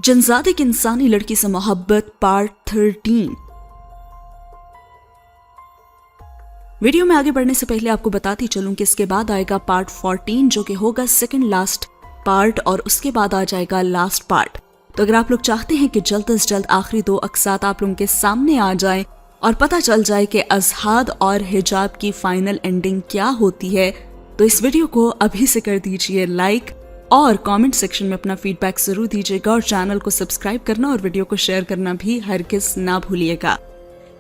जन्जादे की इंसानी लड़की से मोहब्बत पार्ट 13। वीडियो में आगे बढ़ने से पहले आपको बताती चलूं कि इसके बाद आएगा पार्ट 14 जो कि होगा सेकंड लास्ट पार्ट और उसके बाद आ जाएगा लास्ट पार्ट। तो अगर आप लोग चाहते हैं कि जल्द से जल्द आखिरी 2 अक़सात आप लोगों के सामने आ जाएं और पता चल जाए कि अज़हाद और हिजाब की फाइनल एंडिंग क्या होती है, तो इस वीडियो को अभी से कर दीजिए लाइक और कमेंट सेक्शन में अपना फीडबैक जरूर दीजिएगा और चैनल को सब्सक्राइब करना और वीडियो को शेयर करना भी हरगिज़ ना भूलिएगा,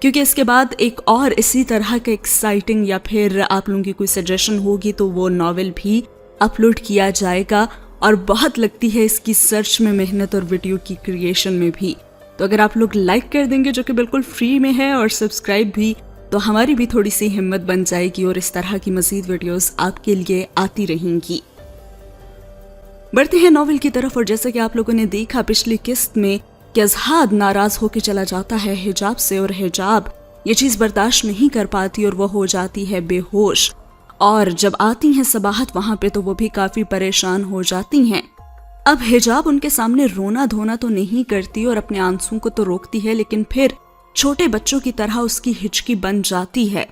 क्योंकि इसके बाद एक और इसी तरह का एक्साइटिंग या फिर आप लोगों की कोई सजेशन होगी तो वो नॉवेल भी अपलोड किया जाएगा और बहुत लगती है इसकी सर्च में मेहनत और वीडियो की क्रिएशन में भी। तो अगर आप लोग लाइक कर देंगे जो कि बिल्कुल फ्री में है और सब्सक्राइब भी, तो हमारी भी थोड़ी सी हिम्मत बन जाएगी और इस तरह की मजीद वीडियोस आपके लिए आती रहेंगी। बढ़ते हैं नॉवेल की तरफ। और जैसा कि आप लोगों ने देखा पिछली किस्त में कि अज़हाद नाराज होकर चला जाता है हिजाब से और हिजाब ये चीज बर्दाश्त नहीं कर पाती और वो हो जाती है बेहोश। और जब आती हैं सबाहत वहां पे तो वो भी काफी परेशान हो जाती हैं। अब हिजाब उनके सामने रोना धोना तो नहीं करती और अपने आंसुओं को तो रोकती है, लेकिन फिर छोटे बच्चों की तरह उसकी हिचकी बन जाती है।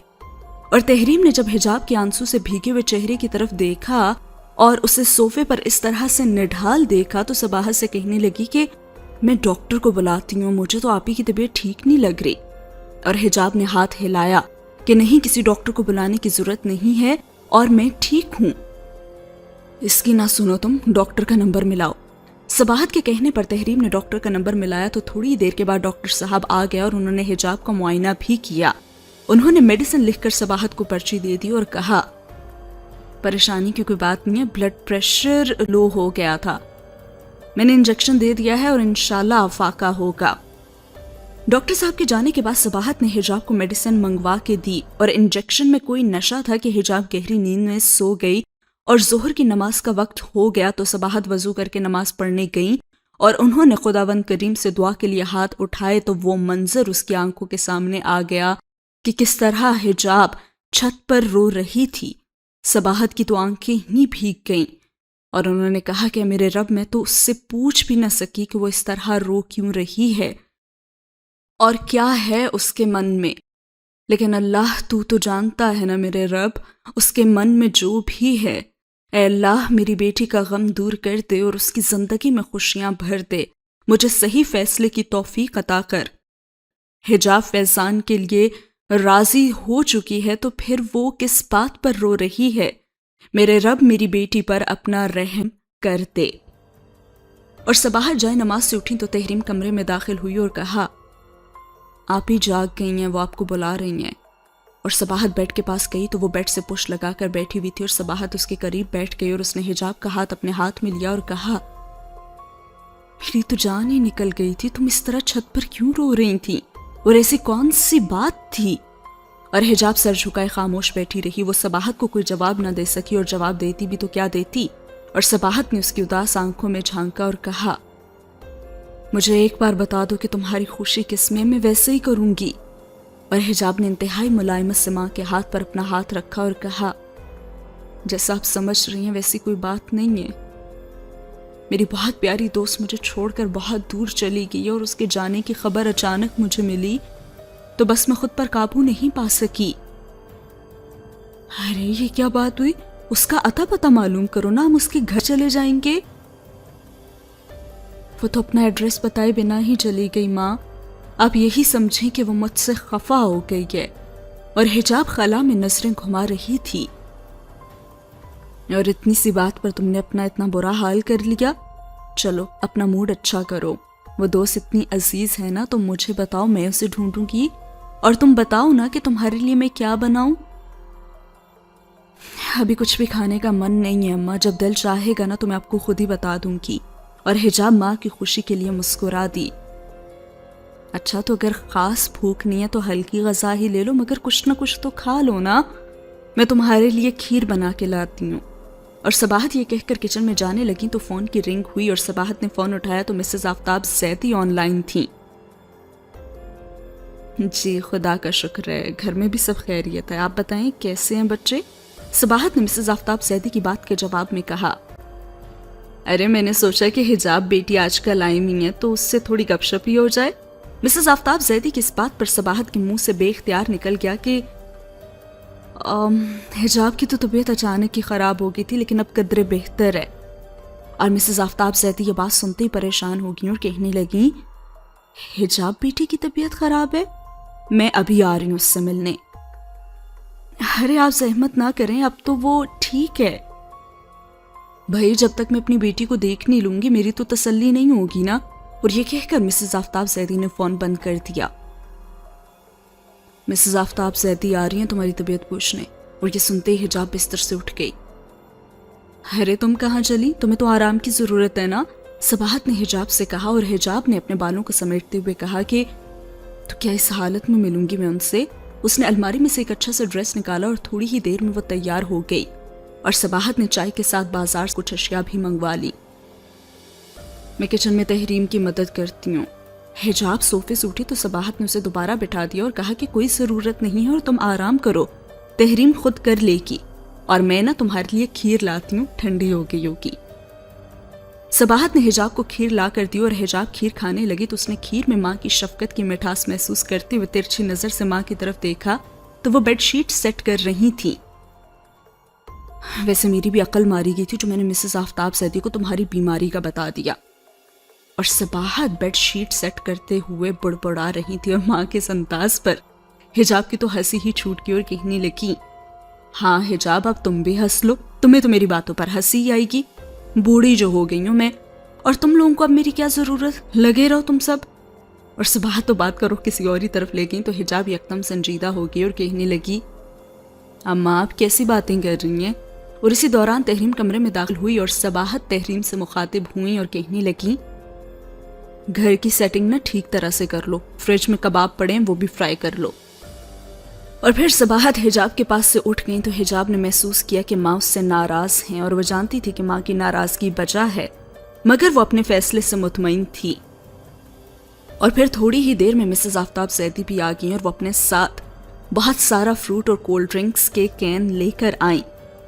और तहरीम ने जब हिजाब के आंसू से भीगे हुए चेहरे की तरफ देखा और उसे सोफे पर इस तरह से निढाल देखा तो सबाहत से कहने लगी कि मैं डॉक्टर को बुलाती हूँ, मुझे तो आप ही की तबीयत ठीक नहीं लग रही। और हिजाब ने हाथ हिलाया कि नहीं, किसी डॉक्टर को बुलाने की जरूरत नहीं है और मैं ठीक हूँ। इसकी ना सुनो तुम, डॉक्टर का नंबर मिलाओ। सबाहत के कहने पर तहरीम ने डॉक्टर का नंबर मिलाया तो थोड़ी देर के बाद डॉक्टर साहब आ गया और उन्होंने हिजाब का मुआयना भी किया। उन्होंने मेडिसिन लिखकर सबाहत को पर्ची दे दी और कहा परेशानी की कोई बात नहीं है, ब्लड प्रेशर लो हो गया था, मैंने इंजेक्शन दे दिया है और इंशाल्लाह आफाका होगा। डॉक्टर साहब के जाने के बाद सबाहत ने हिजाब को मेडिसिन मंगवा के दी और इंजेक्शन में कोई नशा था कि हिजाब गहरी नींद में सो गई। और जोहर की नमाज का वक्त हो गया तो सबाहत वजू करके नमाज पढ़ने गई और उन्होंने खुदावंद करीम से दुआ के लिए हाथ उठाए तो वो मंजर उसकी आंखों के सामने आ गया कि किस तरह हिजाब छत पर रो रही थी। सबाहत की तो आंखें ही भीग गईं और उन्होंने कहा कि मेरे रब, मैं तो उससे पूछ भी न सकी कि वो इस तरह रो क्यों रही है और क्या है उसके मन में, लेकिन अल्लाह तू तो जानता है ना मेरे रब, उसके मन में जो भी है। ऐ अल्लाह, मेरी बेटी का गम दूर कर दे और उसकी जिंदगी में खुशियां भर दे, मुझे सही फैसले की तौफीक अता कर। हिजाब फैजान के लिए राजी हो चुकी है तो फिर वो किस बात पर रो रही है। मेरे रब, मेरी बेटी पर अपना रहम कर दे। और सबाहत जाए नमाज से उठी तो तहरीम कमरे में दाखिल हुई और कहा आप ही जाग गई हैं, वो आपको बुला रही हैं। और सबाहत बेड के पास गई तो वो बेड से पुश लगाकर बैठी हुई थी और सबाहत उसके करीब बैठ गई और उसने हिजाब का हाथ अपने हाथ में लिया और कहा मेरी तो जान ही निकल गई थी, तुम इस तरह छत पर क्यों रो रही थी और ऐसी कौन सी बात थी। और हिजाब सर झुकाए खामोश बैठी रही। वो सबाहत को कोई जवाब न दे सकी और जवाब देती भी तो क्या देती। और सबाहत ने उसकी उदास आंखों में झांका और कहा मुझे एक बार बता दो कि तुम्हारी खुशी किस में, मैं वैसे ही करूंगी। और हिजाब ने इंतहाई मुलायमत से माँ के हाथ पर अपना हाथ रखा और कहा जैसा आप समझ रही हैं वैसी कोई बात नहीं है। मेरी बहुत प्यारी दोस्त मुझे छोड़कर बहुत दूर चली गई और उसके जाने की खबर अचानक मुझे मिली तो बस मैं खुद पर काबू नहीं पा सकी। अरे ये क्या बात हुई, उसका अता पता मालूम करो ना, हम उसके घर चले जाएंगे। वो तो अपना एड्रेस बताए बिना ही चली गई माँ, आप यही समझें कि वो मुझसे खफा हो गई है। और हिजाब खला में नजरें घुमा रही थी। और इतनी सी बात पर तुमने अपना इतना बुरा हाल कर लिया, चलो अपना मूड अच्छा करो। वो दोस्त इतनी अजीज है ना, तो मुझे बताओ, मैं उसे ढूंढूंगी और तुम बताओ ना कि तुम्हारे लिए मैं क्या बनाऊं। अभी कुछ भी खाने का मन नहीं है अम्मा, जब दिल चाहेगा ना तो मैं आपको खुद ही बता दूंगी। और हिजाब माँ की खुशी के लिए मुस्कुरा दी। अच्छा तो अगर खास भूख नहीं है तो हल्की गजा ही ले लो, मगर कुछ ना कुछ तो खा लो ना, मैं तुम्हारे लिए खीर बना के लाती हूँ। और सबाहत ये कहकर किचन में जाने लगी तो फोन की रिंग हुई और सबाहत ने फोन उठाया तो मिसेस आफ्ताब जैदी ऑनलाइन थी। जी खुदा का शुक्र है, घर में भी सब खैरियत है, आप बताएं कैसे हैं बच्चे। सबाहत ने मिसेस आफ्ताब जैदी की बात के जवाब में कहा ارے میں نے سوچا کہ حجاب بیٹی آج کل آئی ہوئی ہے تو اس سے تھوڑی گپ شپ ہی ہو جائے۔ مسز آفتاب زیدی کی اس بات پر صباحت کے منہ سے بے اختیار نکل گیا کہ حجاب کی تو طبیعت اچانک ہی خراب ہو گئی تھی لیکن اب قدرے بہتر ہے۔ اور مسز آفتاب زیدی یہ بات سنتے ہی پریشان ہو گئی اور کہنے لگی حجاب بیٹی کی طبیعت خراب ہے، میں ابھی آ رہی ہوں اس سے ملنے۔ ارے آپ زحمت نہ کریں، اب تو وہ ٹھیک ہے۔ بھائی جب تک میں اپنی بیٹی کو دیکھ نہیں لوں گی میری تو تسلی نہیں ہوگی نا۔ اور یہ کہہ کر مسز آفتاب زیدی نے فون بند کر دیا۔ مسز آفتاب زیدی آ رہی ہیں تمہاری طبیعت پوچھنے، اور یہ سنتے ہی حجاب بستر سے اٹھ گئی۔ ارے تم کہاں چلی؟ تمہیں تو آرام کی ضرورت ہے نا، صباحت نے حجاب سے کہا، اور حجاب نے اپنے بالوں کو سمیٹتے ہوئے کہا کہ تو کیا اس حالت میں ملوں گی میں ان سے؟ اس نے الماری میں سے ایک اچھا سا ڈریس نکالا اور تھوڑی ہی دیر میں وہ تیار ہو گئی، اور صباحت نے چائے کے ساتھ بازار سے کچھ اشیاء بھی منگوا لی۔ میں کچن میں تحریم کی مدد کرتی ہوں۔ حجاب صوفے سے اٹھی تو صباحت نے اسے دوبارہ بٹھا دیا اور کہا کہ کوئی ضرورت نہیں ہے اور تم آرام کرو، تحریم خود کر لے گی، اور میں نا تمہارے لیے کھیر لاتی ہوں، ٹھنڈی ہو گئی ہوگی۔ صباحت نے حجاب کو کھیر لا کر دی اور حجاب کھیر کھانے لگی تو اس نے کھیر میں ماں کی شفقت کی مٹھاس محسوس کرتے ہوئے ترچھی نظر سے ماں کی طرف دیکھا تو وہ بیڈ شیٹ سیٹ کر رہی تھی۔ ویسے میری بھی عقل ماری گئی تھی جو میں نے مسز آفتاب زیدی کو تمہاری بیماری کا بتا دیا۔ اور صباحت بیڈ شیٹ سیٹ کرتے ہوئے بڑبڑا رہی تھی اور ماں کے اس انداز پر حجاب کی تو ہنسی ہی چھوٹ گئی اور کہنے لگی ہاں حجاب اب تم بھی ہنس لو، تمہیں تو میری باتوں پر ہنسی آئے گی، بوڑھی جو ہو گئی ہوں میں، اور تم لوگوں کو اب میری کیا ضرورت، لگے رہو تم سب۔ اور صباحت تو بات کرو کسی اور ہی طرف لے گئی تو حجاب یکدم سنجیدہ ہو گئی اور کہنے لگی اماں آپ کیسی باتیں کر رہی ہیں؟ اور اسی دوران تحریم کمرے میں داخل ہوئی اور صباحت تحریم سے مخاطب ہوئی اور کہنے لگی گھر کی سیٹنگ نہ ٹھیک طرح سے کر لو، فریج میں کباب پڑے ہیں وہ بھی فرائی کر لو۔ اور پھر صباحت حجاب کے پاس سے اٹھ گئی تو حجاب نے محسوس کیا کہ ماں اس سے ناراض ہیں، اور وہ جانتی تھی کہ ماں کی ناراضگی بجا ہے، مگر وہ اپنے فیصلے سے مطمئن تھی۔ اور پھر تھوڑی ہی دیر میں مسز آفتاب زیدی بھی آ گئیں اور وہ اپنے ساتھ بہت سارا فروٹ اور کولڈ ڈرنکس کے کین لے کر آئیں،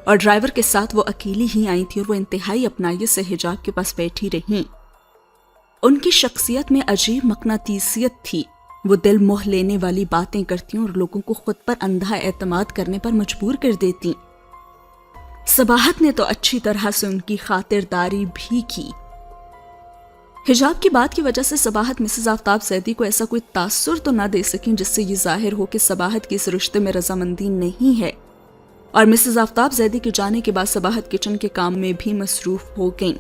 اور ڈرائیور کے ساتھ وہ اکیلی ہی آئی تھی اور وہ انتہائی اپنائیت سے حجاب کے پاس بیٹھی رہیں۔ ان کی شخصیت میں عجیب مقناطیسیت تھی، وہ دل موہ لینے والی باتیں کرتی اور لوگوں کو خود پر اندھا اعتماد کرنے پر مجبور کر دیتی۔ صباحت نے تو اچھی طرح سے ان کی خاطرداری بھی کی۔ حجاب کی بات کی وجہ سے صباحت مسز آفتاب زیدی کو ایسا کوئی تاثر تو نہ دے سکیں جس سے یہ ظاہر ہو کہ صباحت کی اس رشتے میں رضامندی نہیں ہے، اور مسز آفتاب زیدی کے جانے کے بعد صباحت کچن کے کام میں بھی مصروف ہو گئیں۔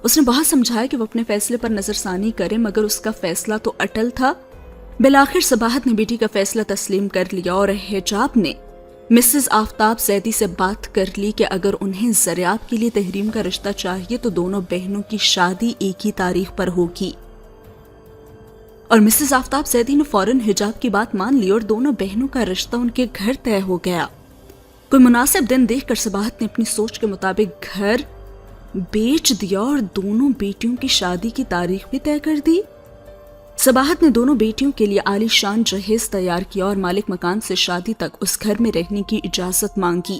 اس نے بہت سمجھایا کہ وہ اپنے فیصلے پر نظر ثانی کرے، مگر اس کا فیصلہ تو اٹل تھا۔ بالآخر صباحت نے بیٹی کا فیصلہ تسلیم کر لیا اور حجاب نے مسز آفتاب زیدی سے بات کر لی کہ اگر انہیں زریاب کے لیے تحریم کا رشتہ چاہیے تو دونوں بہنوں کی شادی ایک ہی تاریخ پر ہوگی۔ اور مسز آفتاب زیدی نے فوراً حجاب کی بات مان لی اور دونوں بہنوں کا رشتہ ان کے گھر طے ہو گیا۔ کوئی مناسب دن دیکھ کر صباحت نے اپنی سوچ کے مطابق گھر بیچ دیا اور دونوں بیٹیوں کی شادی کی تاریخ بھی طے کر دی۔ صباحت نے دونوں بیٹیوں کے لیے عالی شان جہیز تیار کیا اور مالک مکان سے شادی تک اس گھر میں رہنے کی اجازت مانگی۔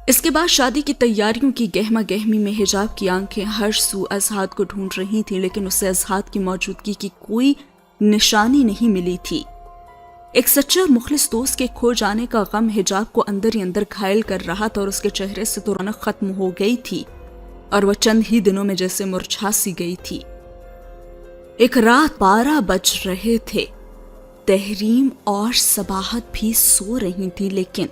اس کے بعد شادی کی تیاریوں کی گہما گہمی میں حجاب کی آنکھیں ہر سو اظہاد کو ڈھونڈ رہی تھیں، لیکن اسے اظہاد کی موجودگی کی کوئی نشانی نہیں ملی تھی۔ ایک سچے اور مخلص دوست کے کھو جانے کا غم حجاب کو اندر ہی اندر گھائل کر رہا تھا، اور اس کے چہرے سے تو رونق ختم ہو گئی تھی اور وہ چند ہی دنوں میں جیسے مرجھا سی گئی تھی۔ ایک رات 12 بج رہے تھے، تحریم اور صباحت بھی سو رہی تھی، لیکن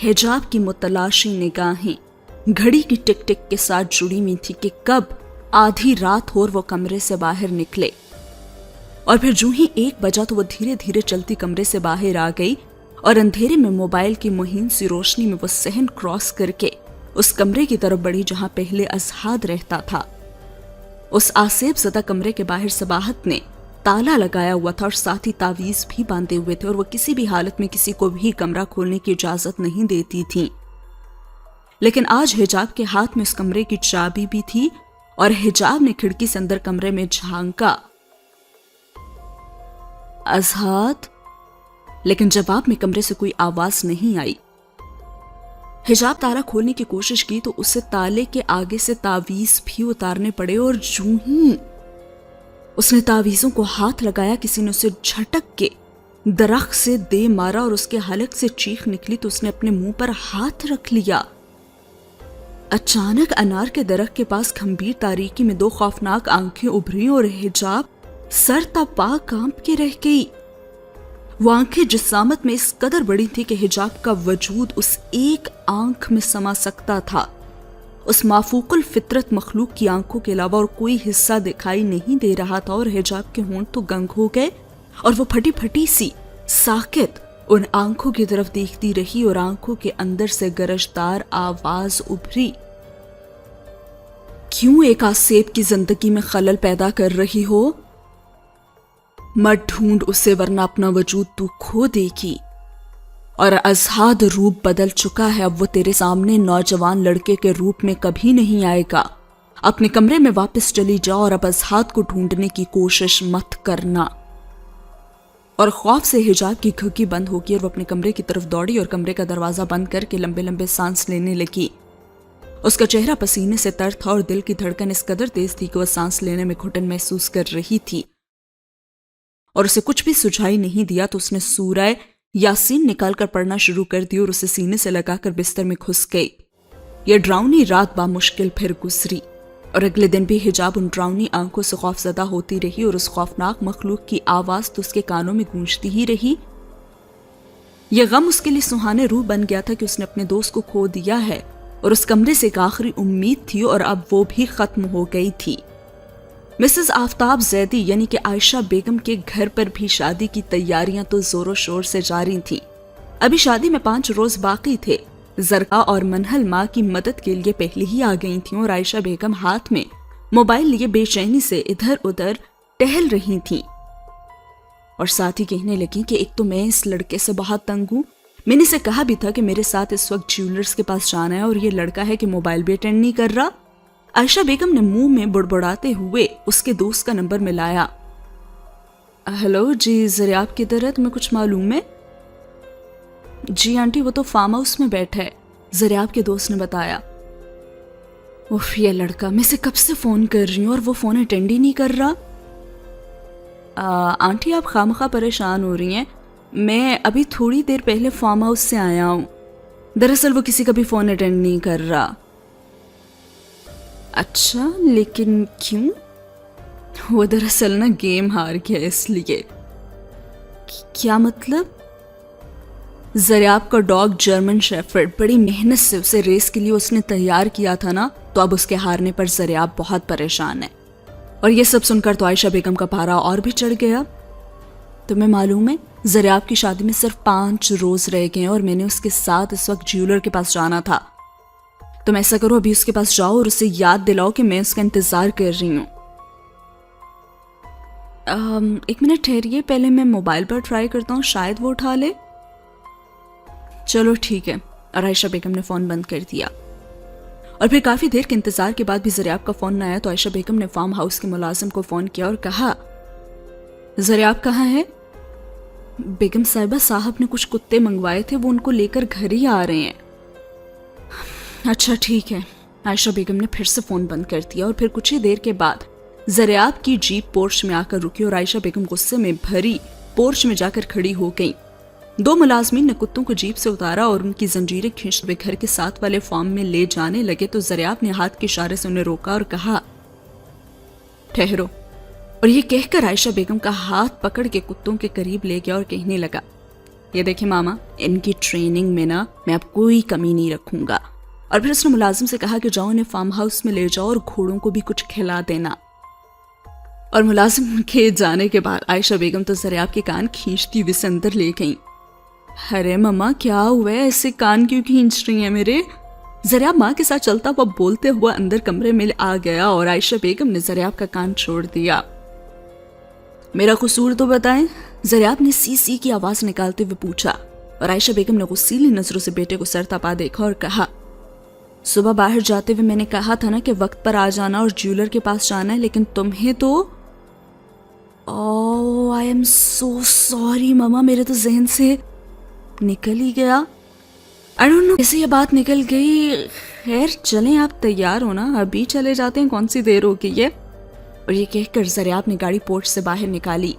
حجاب کی متلاشی نگاہیں گھڑی کی ٹک ٹک کے ساتھ جڑی ہوئی تھی کہ کب آدھی رات ہو اور وہ کمرے سے باہر نکلے۔ اور پھر جو ہی 1 بجا تو وہ دھیرے دھیرے چلتی کمرے سے باہر آ گئی، اور اندھیرے میں موبائل کی مہین سی روشنی میں وہ صحن کراس کر کے اس کمرے کی طرف بڑھی جہاں پہلے اظہاد رہتا تھا۔ اس آسیب زدہ کمرے کے باہر صباحت نے تالا لگایا ہوا تھا اور ساتھ ہی تعویذ بھی باندھے ہوئے تھے، اور وہ کسی بھی حالت میں کسی کو بھی کمرہ کھولنے کی اجازت نہیں دیتی تھی۔ لیکن آج حجاب کے ہاتھ میں اس کمرے کی چابی بھی تھی، اور حجاب نے کھڑکی سے اندر کمرے میں جھانکا، اظہاد، لیکن جواب میں کمرے سے کوئی آواز نہیں آئی۔ हिजाब ताला खोलने की कोशिश की तो उसे ताले के आगे से तावीज भी उतारने पड़े और यूं ही उसने तावीजों को हाथ लगाया, किसी ने उसे झटक के दरख्त से दे मारा और उसके हलक से चीख निकली तो उसने अपने मुंह पर हाथ रख लिया। अचानक अनार के दरख्त के पास गंभीर तारीकी में 2 खौफनाक आंखें उभरी और हिजाब सर तपा कांप के रह गई। वो आंखें जिस्सामत में इस कदर बड़ी थी कि हिजाब का वजूद उस एक आंख में समा सकता था। उस माफूकुल फितरत मखलूक की आंखों के अलावा और कोई हिस्सा दिखाई नहीं दे रहा था और हिजाब के होंठ तो गंग हो गए और वो फटी फटी सी साकित उन आंखों की तरफ देखती रही और आंखों के अंदर से गरजदार आवाज उभरी, क्यों एक आसेब की जिंदगी में खलल पैदा कर रही हो? मत ढूंढ उसे वरना अपना वजूद तू खो देगी। और अजहाद रूप बदल चुका है, अब वो तेरे सामने नौजवान लड़के के रूप में कभी नहीं आएगा। अपने कमरे में वापस चली जाओ और अब अजहाद को ढूंढने की कोशिश मत करना। और खौफ से हिजाब की घुग्गी बंद होगी और वो अपने कमरे की तरफ दौड़ी और कमरे का दरवाजा बंद करके लंबे लंबे सांस लेने लगी। उसका चेहरा पसीने से तर था और दिल की धड़कन इस कदर तेज थी कि वह सांस लेने में घुटन महसूस कर रही थी। और उसे कुछ भी सुझाई नहीं दिया तो उसने सूरह यासीन निकालकर पढ़ना शुरू कर दी और उसे सीने से लगाकर बिस्तर में घुस गई। यह डरावनी रात बामुश्किल फिर गुजरी और अगले दिन भी हिजाब उन डरावनी आंखों से खौफजदा होती रही और उस खौफनाक मखलूक की आवाज तो उसके कानों में गूंजती ही रही। यह गम उसके लिए सुहाने रूह बन गया था कि उसने अपने दोस्त को खो दिया है और उस कमरे से एक आखिरी उम्मीद थी और अब वो भी खत्म हो गई थी। मिसेस आफ्ताब जैदी यानी कि आयशा बेगम के घर पर भी शादी की तैयारियां तो जोरों शोर से जारी थीं। अभी शादी में 5 रोज बाकी थे। जरका और मनहल माँ की मदद के लिए पहले ही आ गई थीं और आयशा बेगम हाथ में मोबाइल लिए बेचैनी से इधर उधर टहल रही थीं और साथ ही कहने लगी कि एक तो मैं इस लड़के से बहुत तंग हूँ। मैंने इसे कहा भी था कि मेरे साथ इस वक्त ज्वेलर्स के पास जाना है और ये लड़का है कि मोबाइल भी अटेंड नहीं कर रहा। आयशा बेगम ने मुंह में बुड़बुड़ाते हुए उसके दोस्त का नंबर मिलाया। हेलो जी, जरा आप किधर है? तुम्हें कुछ मालूम है? जी आंटी, वो तो फार्म हाउस में बैठा है, जरा आपके दोस्त ने बताया। उफ, ये लड़का, मैं इसे कब से फोन कर रही हूँ और वो फोन अटेंड ही नहीं कर रहा। आंटी आप खामखा परेशान हो रही हैं, मैं अभी थोड़ी देर पहले फार्म हाउस से आया हूँ। दरअसल वो किसी का भी फोन अटेंड नहीं कर रहा। अच्छा, लेकिन क्यों? वो दरअसल ना गेम हार गया इसलिए। क्या मतलब? ज़रियाब का डॉग जर्मन शेफर्ड, बड़ी मेहनत से उसे रेस के लिए उसने तैयार किया था ना, तो अब उसके हारने पर ज़रियाब बहुत परेशान है। और ये सब सुनकर तो आयशा बेगम का पारा और भी चढ़ गया। तुम्हें मालूम है, ज़रियाब की शादी में सिर्फ 5 रोज रह गए और मैंने उसके साथ इस वक्त ज्वेलर के पास जाना था। तुम ऐसा करो, अभी उसके पास जाओ और उसे याद दिलाओ कि मैं उसका इंतजार कर रही हूँ। एक मिनट ठहरिए, पहले मैं मोबाइल पर ट्राई करता हूँ, शायद वो उठा ले। चलो ठीक है। और आयशा बेगम ने फोन बंद कर दिया। और फिर काफी देर के इंतजार के बाद भी ज़रियाब का फोन न आया तो आयशा बेगम ने फार्म हाउस के मुलाजिम को फोन किया और कहा, ज़रियाब कहाँ है? बेगम साहिबा, साहब ने कुछ कुत्ते मंगवाए थे, वो उनको लेकर घर ही आ रहे हैं। अच्छा ठीक है। आयशा बेगम ने फिर से फोन बंद कर दिया और फिर कुछ ही देर के बाद ज़रियाब की जीप पोर्च में आकर रुकी और आयशा बेगम गुस्से में भरी पोर्च में जाकर खड़ी हो गई। 2 मुलाजमीन ने कुत्तों को जीप से उतारा और उनकी जंजीरें खींचते हुए घर के साथ वाले फार्म में ले जाने लगे तो ज़रियाब ने हाथ के इशारे से उन्हें रोका और कहा, ठहरो। और ये कहकर आयशा बेगम का हाथ पकड़ के कुत्तों के करीब ले गया और कहने लगा, ये देखे मामा, इनकी ट्रेनिंग में ना मैं अब कोई कमी नहीं रखूंगा। और फिर उसने मुलाजिम से कहा कि जाओ इन्हें फार्म हाउस में ले जाओ और घोड़ों को भी कुछ खिला देना। और मुलाजिम के जाने के बाद आयशा बेगम तो ज़रियाब के कान खींचती हुई से अंदर ले गई। अरे मम्मा, क्या हुआ है? ऐसे कान क्यों खींच रही हैं मेरे? ज़रियाब माँ के साथ चलता हुआ बोलते हुआ अंदर कमरे में आ गया और आयशा बेगम ने ज़रियाब का कान छोड़ दिया। मेरा कसूर तो बताएं, ज़रियाब ने सी सी की आवाज निकालते हुए पूछा। और आयशा बेगम ने गुस्सीली नजरों से बेटे को सर तपा देखा और कहा, सुबह बाहर जाते हुए मैंने कहा था ना कि वक्त पर आ जाना और ज्वेलर के पास जाना है, लेकिन तुम्हें तो ओह आई एम सो सॉरी मम्मा, मेरे तो जहन से निकल ही गया। आई डोंट नो कैसे ये बात निकल गई। खैर चलें, आप तैयार हो ना, अभी चले जाते हैं, कौन सी देर होगी ये। और ये कहकर ज़रियाब ने गाड़ी पोर्च से बाहर निकाली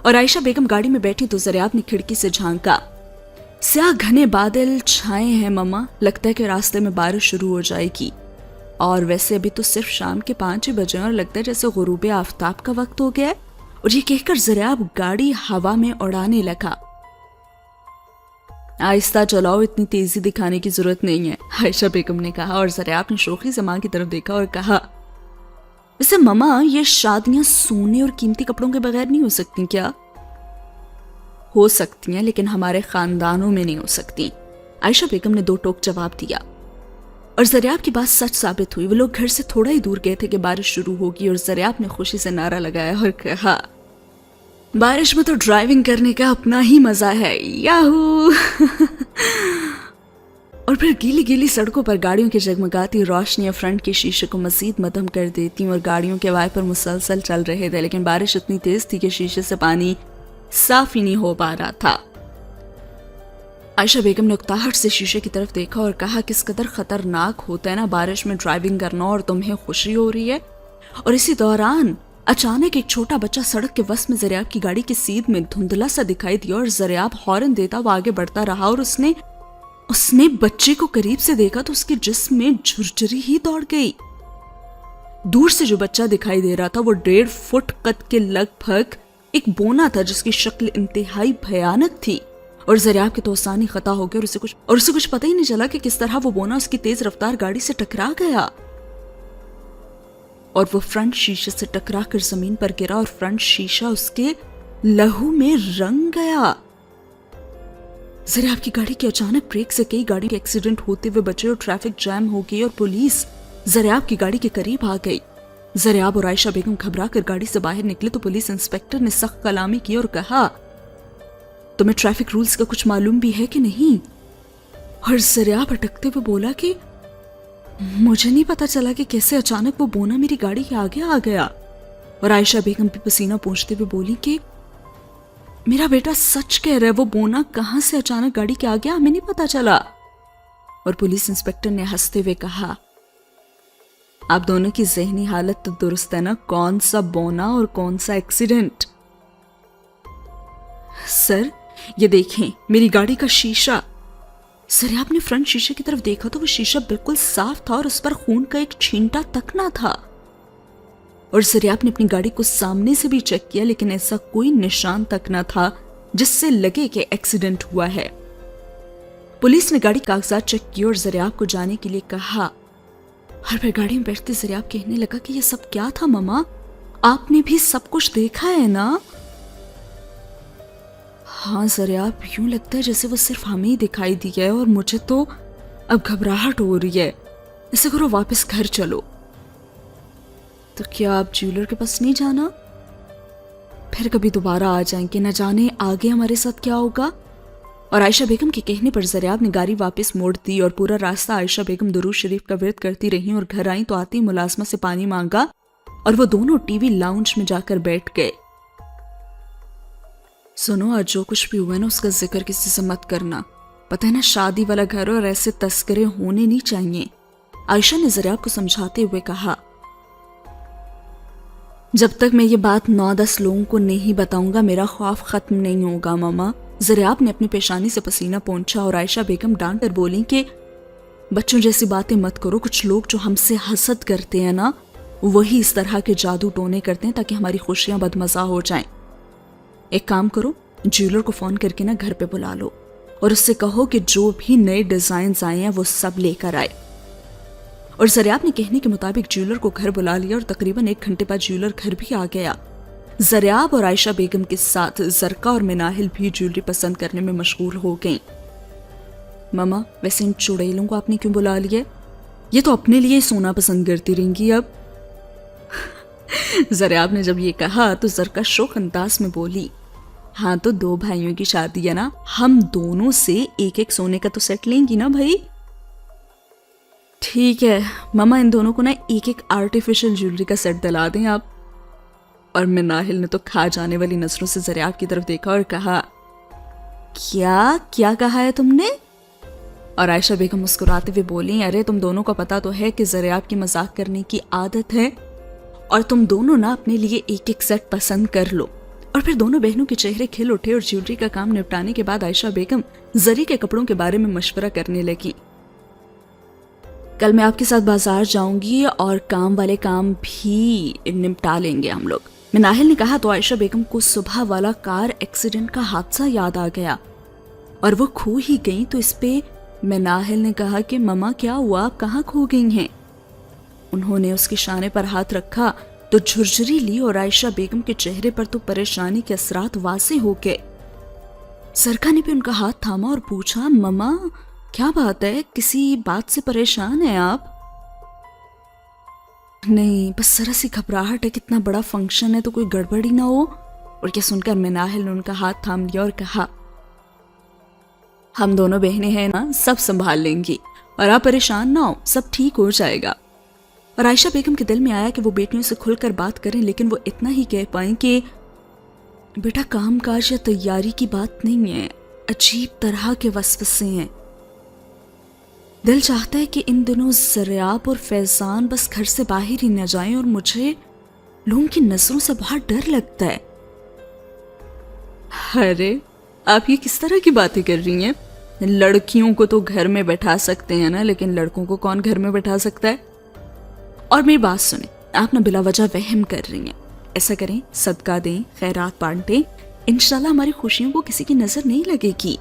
और आयशा बेगम गाड़ी में बैठी तो ज़रियाब ने खिड़की से झांका। स्याह घने बादल छाए हैं मम्मा, लगता है कि रास्ते में बारिश शुरू हो जाएगी। और वैसे अभी तो सिर्फ शाम के 5 ही बजे और लगता है जैसे गुरूब आफताब का वक्त हो गया है। और ये कहकर ज़रियाब गाड़ी हवा में उड़ाने लगा। आहिस्ता चलाओ, इतनी तेजी दिखाने की जरूरत नहीं है, आयशा बेगम ने कहा। और ज़रियाब ने शोखी से माँ की तरफ देखा और कहा, वैसे मम्मा ये शादियां सोने और कीमती कपड़ों के बगैर नहीं हो सकती क्या? हो सकती हैं, लेकिन हमारे खानदानों में नहीं हो सकती, आयशा बेगम ने दो टोक जवाब दिया। और ज़रियाब की बात सच साबित हुई। वो लोग घर से थोड़ा ही दूर गए थे कि बारिश शुरू होगी और ज़रियाब ने खुशी से नारा लगाया और कहा, बारिश में तो ड्राइविंग करने का अपना ही मजा है, याहू। और फिर गीली गीली सड़कों पर गाड़ियों की जगमगाती रोशनियां फ्रंट के शीशे को मजीद मदम कर देती और गाड़ियों के वाइपर मुसलसल चल रहे थे, लेकिन बारिश इतनी तेज थी कि शीशे से पानी साफ ही नहीं हो पा रहा था। आयशा बेगम ने उकताहट से शीशे की तरफ देखा और कहा, किस कदर खतरनाक होता है ना बारिश में ड्राइविंग करना, और तुम्हें खुशी हो रही है। और इसी दौरान अचानक एक छोटा बच्चा सड़क के वस्त में ज़रियाब की गाड़ी की सीध में धुंधला सा दिखाई दिया और ज़रियाब हॉर्न देता वो आगे बढ़ता रहा। और उसने बच्चे को करीब से देखा तो उसके जिस्म में झुरझुरी ही दौड़ गई। दूर से जो बच्चा दिखाई दे रहा था वो 1.5 फुट कद के लगभग एक बोना था जिसकी शक्ल इंतहाई भयानक थी। और ज़रियाब के तो आसानी खता हो गया और उसे कुछ पता ही नहीं चला कि किस तरह वो बोना उसकी तेज रफ्तार गाड़ी से टकरा गया और वो फ्रंट शीशे से टकरा कर जमीन पर गिरा और फ्रंट शीशा उसके लहू में रंग गया। ज़रियाब की गाड़ी के अचानक ब्रेक से कई गाड़ी के एक्सीडेंट होते हुए बचे और ट्रैफिक जैम हो गई और पुलिस ज़रियाब की गाड़ी के करीब आ गई। ज़रियाब और आयशा बेगम घबरा कर गाड़ी से बाहर निकले तो पुलिस इंस्पेक्टर ने सख्त कलामी की और कहा, तुम्हें ट्रैफिक रूल्स का कुछ मालूम भी है कि नहीं? और ज़रियाब अटकते हुए बोला कि मुझे नहीं पता चला कि कैसे अचानक वो बोना मेरी गाड़ी के आगे आ गया। और आयशा बेगम भी पसीना पोंछते हुए बोली कि मेरा बेटा सच कह रहा है, वो बोना कहां से अचानक गाड़ी के आगे हमें नहीं पता चला। और पुलिस इंस्पेक्टर ने हंसते हुए कहा, आप दोनों की ज़हनी हालत तो दुरुस्त है ना, कौन सा बोना और कौन सा एक्सीडेंट? सर ये देखें मेरी गाड़ी का शीशा। ज़रियाब ने फ्रंट शीशे की तरफ देखा तो वो शीशा बिल्कुल साफ था और उस पर खून का एक छींटा तक ना था। और ज़रियाब ने अपनी गाड़ी को सामने से भी चेक किया लेकिन ऐसा कोई निशान तक ना था जिससे लगे कि एक्सीडेंट हुआ है। पुलिस ने गाड़ी कागजात चेक किए और ज़रियाब को जाने के लिए कहा। और फिर गाड़ी में बैठते ज़रियाब कहने लगा कि ये सब क्या था मम्मा, आपने भी सब कुछ देखा है ना? हाँ ज़रियाब, यूं लगता है जैसे वो सिर्फ हमें ही दिखाई दिया है और मुझे तो अब घबराहट हो रही है। ऐसे करो वापस घर चलो। तो क्या आप ज्वेलर के पास नहीं जाना? फिर कभी दोबारा आ जाएंगे, न जाने आगे हमारे साथ क्या होगा। और आयशा बेगम के कहने पर ज़रियाब ने गाड़ी वापस मोड़ दी और पूरा रास्ता आयशा बेगम दुरूद शरीफ का विर्द करती रही और घर आई तो आती ही मुलाजमा से पानी मांगा और वो दोनों टीवी लाउंज में जाकर बैठ गए। सुनो, आज जो कुछ भी हुआ ना उसका जिक्र किसी से मत करना, पता है ना शादी वाला घर और ऐसे तस्करे होने नहीं चाहिए, आयशा ने ज़रियाब को समझाते हुए कहा। जब तक मैं ये बात 9-10 लोगों को नहीं बताऊंगा मेरा खौफ खत्म नहीं होगा मामा। ज़रियाब ने अपनी पेशानी से पसीना पोंछा और आयशा बेगम डांट कर बोली कि बच्चों जैसी बातें मत करो, कुछ लोग जो हमसे हसद करते हैं ना वही इस तरह के जादू टोने करते हैं ताकि हमारी खुशियां बदमजा हो जाएं। एक काम करो, ज्वेलर को फोन करके ना घर पे बुला लो और उससे कहो कि जो भी नए डिजाइन आए हैं वो सब लेकर आए। और ज़रियाब ने कहने के मुताबिक ज्वेलर को घर बुला लिया और तकरीबन 1 घंटे बाद ज्वेलर घर भी आ गया। ज़रियाब और आयशा बेगम के साथ ज़रका और मिनाहिल भी ज्वेलरी पसंद करने में मशगूल हो गईं। मामा, वैसे इन चुड़ैलों को आपने क्यों बुला लिया? ये तो अपने लिए सोना पसंद करती रहेंगी अब। ज़रियाब ने जब ये कहा तो ज़रका शौक अंदाज में बोली, हाँ तो 2 भाइयों की शादी है ना, हम दोनों से एक सोने का तो सेट लेंगी ना भाई। ठीक है मामा, इन दोनों को ना एक आर्टिफिशियल ज्वेलरी का सेट दिला दें आप। और मिनाहिल ने तो खा जाने वाली नजरों से ज़रियाब की तरफ देखा और कहा, क्या क्या कहा है तुमने? اور عائشہ بیگم مسکراتے ہوئے بولی ارے تم دونوں کو پتا تو ہے کہ زریاب کی مذاق کرنے کی عادت ہے اور تم دونوں نا اپنے لیے ایک ایک سیٹ پسند کر لو. اور پھر دونوں بہنوں کے چہرے کھل اٹھے اور جیولری کا کام نپٹانے کے بعد عائشہ بیگم زری کے کپڑوں کے بارے میں مشورہ کرنے لگی. کل میں آپ کے ساتھ بازار جاؤں گی اور کام والے کام بھی نپٹا لیں گے ہم لوگ. مناہل نے کہا تو عائشہ بیگم کو صبح والا کار ایکسیڈنٹ کا حادثہ یاد آ گیا اور وہ کھو ہی گئی. تو اس پہ مناہل نے کہا کہ مما کیا ہوا، آپ کہاں کھو گئی ہیں؟ انہوں نے اس کے شانے پر ہاتھ رکھا تو جھرجھری لی اور عائشہ بیگم کے چہرے پر تو پریشانی کے اثرات واضح ہو گئے. سرکا نے بھی ان کا ہاتھ تھاما اور پوچھا مما کیا بات ہے، کسی بات سے پریشان ہیں آپ؟ نہیں بس ذرا سی گھبراہٹ ہے، کتنا بڑا فنکشن ہے تو کوئی گڑبڑ ہی نہ ہو. اور یہ سن کر مناہل نے ان کا ہاتھ تھام لیا اور کہا ہم دونوں بہنیں ہیں نا، سب سنبھال لیں گی اور آپ پریشان نہ ہو، سب ٹھیک ہو جائے گا. اور عائشہ بیگم کے دل میں آیا کہ وہ بیٹیوں سے کھل کر بات کریں، لیکن وہ اتنا ہی کہہ پائیں کہ بیٹا کام کاج یا تیاری کی بات نہیں ہے، عجیب طرح کے وسوسے ہیں. دل چاہتا ہے کہ ان دنوں زریاب اور فیضان بس گھر سے باہر ہی نہ جائیں اور مجھے لوگوں کی نظروں سے بہت ڈر لگتا ہے. ارے آپ یہ کس طرح کی باتیں کر رہی ہیں؟ لڑکیوں کو تو گھر میں بٹھا سکتے ہیں نا، لیکن لڑکوں کو کون گھر میں بٹھا سکتا ہے؟ اور میری بات سنیں، آپ نہ بلا وجہ وہم کر رہی ہیں. ایسا کریں صدقہ دیں، خیرات بانٹیں، انشاءاللہ ہماری خوشیوں کو کسی کی نظر نہیں لگے گی.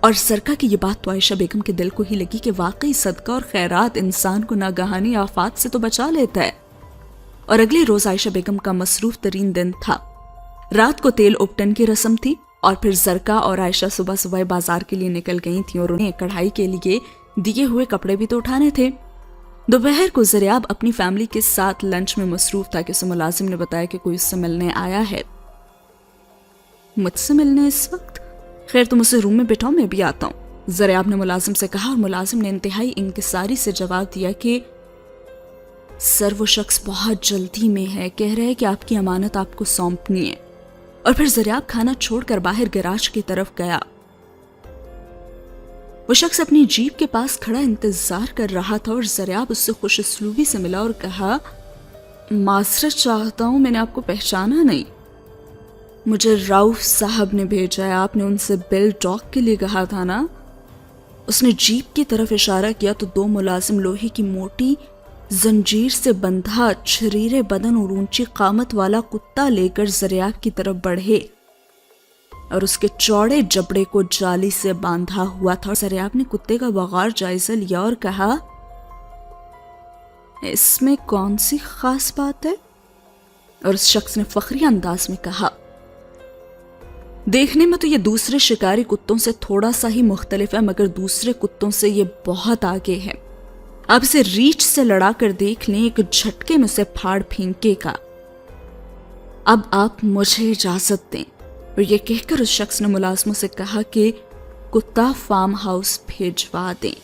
اور سرکا کی یہ بات تو عائشہ بیگم کے دل کو ہی لگی کہ واقعی صدقہ اور خیرات انسان کو ناگہانی آفات سے تو بچا لیتا ہے. اور اگلے روز عائشہ بیگم کا مصروف ترین دن تھا. رات کو تیل اپٹن کی رسم تھی اور پھر زرکا اور عائشہ صبح صبح بازار کے لیے نکل گئی تھیں اور انہیں کڑھائی کے لیے دیے ہوئے کپڑے بھی تو اٹھانے تھے. دوپہر کو زریاب اپنی فیملی کے ساتھ لنچ میں مصروف تھا کہ اسے ملازم نے بتایا کہ کوئی اس سے ملنے آیا ہے. مجھ سے ملنے اس وقت؟ خیر تم اسے روم میں بٹھاؤ، میں بھی آتا ہوں، زریاب نے ملازم سے کہا. اور ملازم نے انتہائی انکساری سے جواب دیا کہ سر وہ شخص بہت جلدی میں ہے، کہہ رہے کہ آپ کی امانت آپ کو سونپنی ہے. اور پھر زریاب کھانا چھوڑ کر باہر گراج کی طرف گیا. وہ شخص اپنی جیپ کے پاس کھڑا انتظار کر رہا تھا اور زریاب اس سے خوش اسلوبی سے ملا اور کہا معذرت چاہتا ہوں، میں نے آپ کو پہچانا نہیں. مجھے راؤف صاحب نے بھیجا ہے، آپ نے ان سے بیل ڈاگ کے لیے کہا تھا نا. اس نے جیپ کی طرف اشارہ کیا تو دو ملازم لوہے کی موٹی زنجیر سے بندھا چھریرے بدن اور اونچی قامت والا کتا لے کر زریاب کی طرف بڑھے اور اس کے چوڑے جبڑے کو جالی سے باندھا ہوا تھا. زریاب نے کتے کا وقار جائزہ لیا اور کہا اس میں کون سی خاص بات ہے؟ اور اس شخص نے فخری انداز میں کہا دیکھنے میں تو یہ دوسرے شکاری کتوں سے تھوڑا سا ہی مختلف ہے، مگر دوسرے کتوں سے یہ بہت آگے ہے. آپ اسے ریچھ سے لڑا کر دیکھ لیں، ایک جھٹکے میں سے پھاڑ پھینکے گا. اب آپ مجھے اجازت دیں. اور یہ کہہ کر اس شخص نے ملازموں سے کہا کہ کتا فارم ہاؤس بھیجوا دیں.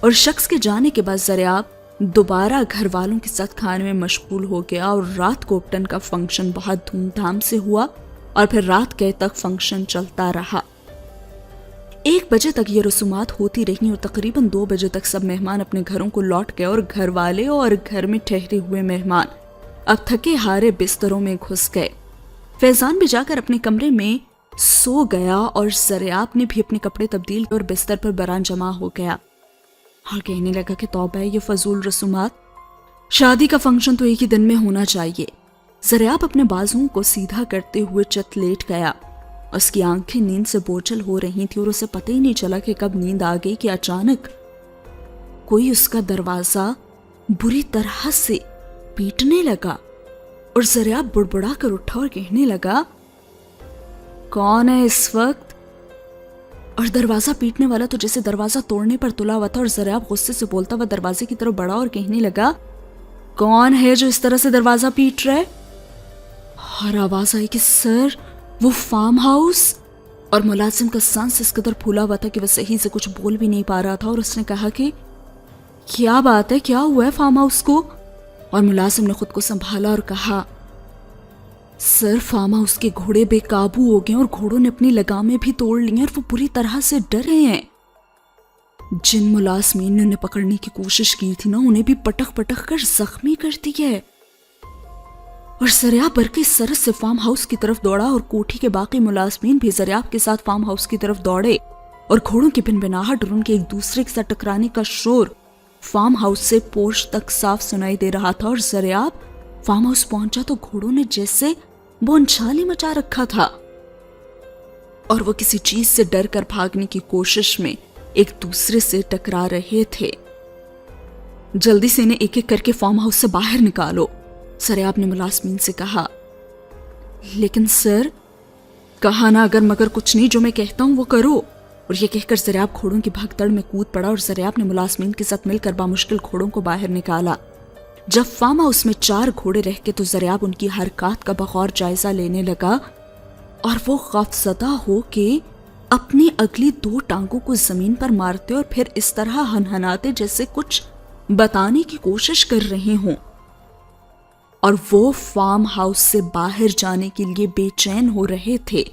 اور شخص کے جانے کے بعد زریاب دوبارہ گھر والوں کے ساتھ کھانے میں مشغول ہو گیا اور رات کو اپٹن کا فنکشن بہت دھوم دھام سے ہوا اور پھر رات گئے تک فنکشن چلتا رہا. 1 بجے تک یہ رسومات ہوتی رہیں اور تقریباً 2 بجے تک سب مہمان اپنے گھروں کو لوٹ گئے اور گھر والے اور گھر میں ٹھہرے ہوئے مہمان اب تھکے ہارے بستروں میں گھس گئے. فیضان بھی جا کر اپنے کمرے میں سو گیا اور زریاب نے بھی اپنے کپڑے تبدیل اور بستر پر بران جمع ہو گیا اور کہنے لگا کہ توبہ ہے یہ فضول رسومات، شادی کا فنکشن تو ایک ہی دن میں ہونا چاہیے. زریاب اپنے بازوں کو سیدھا کرتے ہوئے چت لیٹ گیا. اس کی آنکھیں نیند سے بوجھل ہو رہی تھی اور اسے پتہ ہی نہیں چلا کہ کب نیند آ گئی کہ اچانک کوئی اس کا دروازہ بری طرح سے پیٹنے لگا اور زریاب بڑبڑا کر اٹھا اور کہنے لگا کون ہے اس وقت؟ اور دروازہ پیٹنے والا تو جیسے دروازہ توڑنے پر تلا ہوا تھا اور زریاب غصے سے بولتا ہوا دروازے کی طرف بڑھا اور کہنے لگا کون ہے جو اس طرح سے دروازہ پیٹ رہا ہے؟ اور آواز آئی کہ سر وہ فارم ہاؤس. اور ملازم کا سانس اس قدر پھولا ہوا تھا کہ وہ صحیح سے کچھ بول بھی نہیں پا رہا تھا اور اس نے کہا کہ کیا بات ہے، کیا ہوا ہے فارم ہاؤس کو؟ اور ملازم نے خود کو سنبھالا اور کہا سر فارم ہاؤس کے گھوڑے بے قابو ہو گئے اور گھوڑوں نے اپنی لگامیں بھی توڑ لی ہیں اور وہ بری طرح سے ڈرے ہیں. जिन मुलाजमीन ने उन्हें पकड़ने की कोशिश की थी ना, उन्हें भी पटक पटक कर जख्मी कर दिया है। और ज़रियाब बरके सरत से फार्म हाउस की तरफ दौड़ा और कोठी के बाकी मुलाजमीन भी ज़रियाब के साथ फार्म हाउस की तरफ दौड़े और घोड़ों की भिनभिनाहट और उनके एक दूसरे के साथ टकराने का शोर फार्म हाउस से पोर्च तक साफ सुनाई दे रहा था। और ज़रियाब फार्म हाउस पहुंचा तो घोड़ों ने जैसे बोनचाली मचा रखा था और वो किसी चीज से डर कर भागने की कोशिश में एक दूसरे से टकरा रहे थे। जल्दी से इन्हें एक एक करके फार्म हाउस से बाहर निकालो, ज़रियाब ने मुलाजमीन से कहा। लेकिन सर, कहा ना अगर मगर कुछ नहीं, जो मैं कहता हूं वो करो। और ये कहकर ज़रियाब घोड़ों की भगदड़ में कूद पड़ा और ज़रियाब ने मुलाजमीन के साथ मिलकर बामुश्किल घोड़ों को बाहर निकाला। जब फार्म हाउस में 4 घोड़े रह के तो ज़रियाब उनकी हरकत का बगौर जायजा लेने लगा और वो खौफज़दा हो के अपनी अगली 2 टांगों को जमीन पर मारते और फिर इस तरह हनहनाते जैसे कुछ बताने की कोशिश कर रहे हों। और वो फार्म हाउस से बाहर जाने के लिए बेचैन हो रहे थे।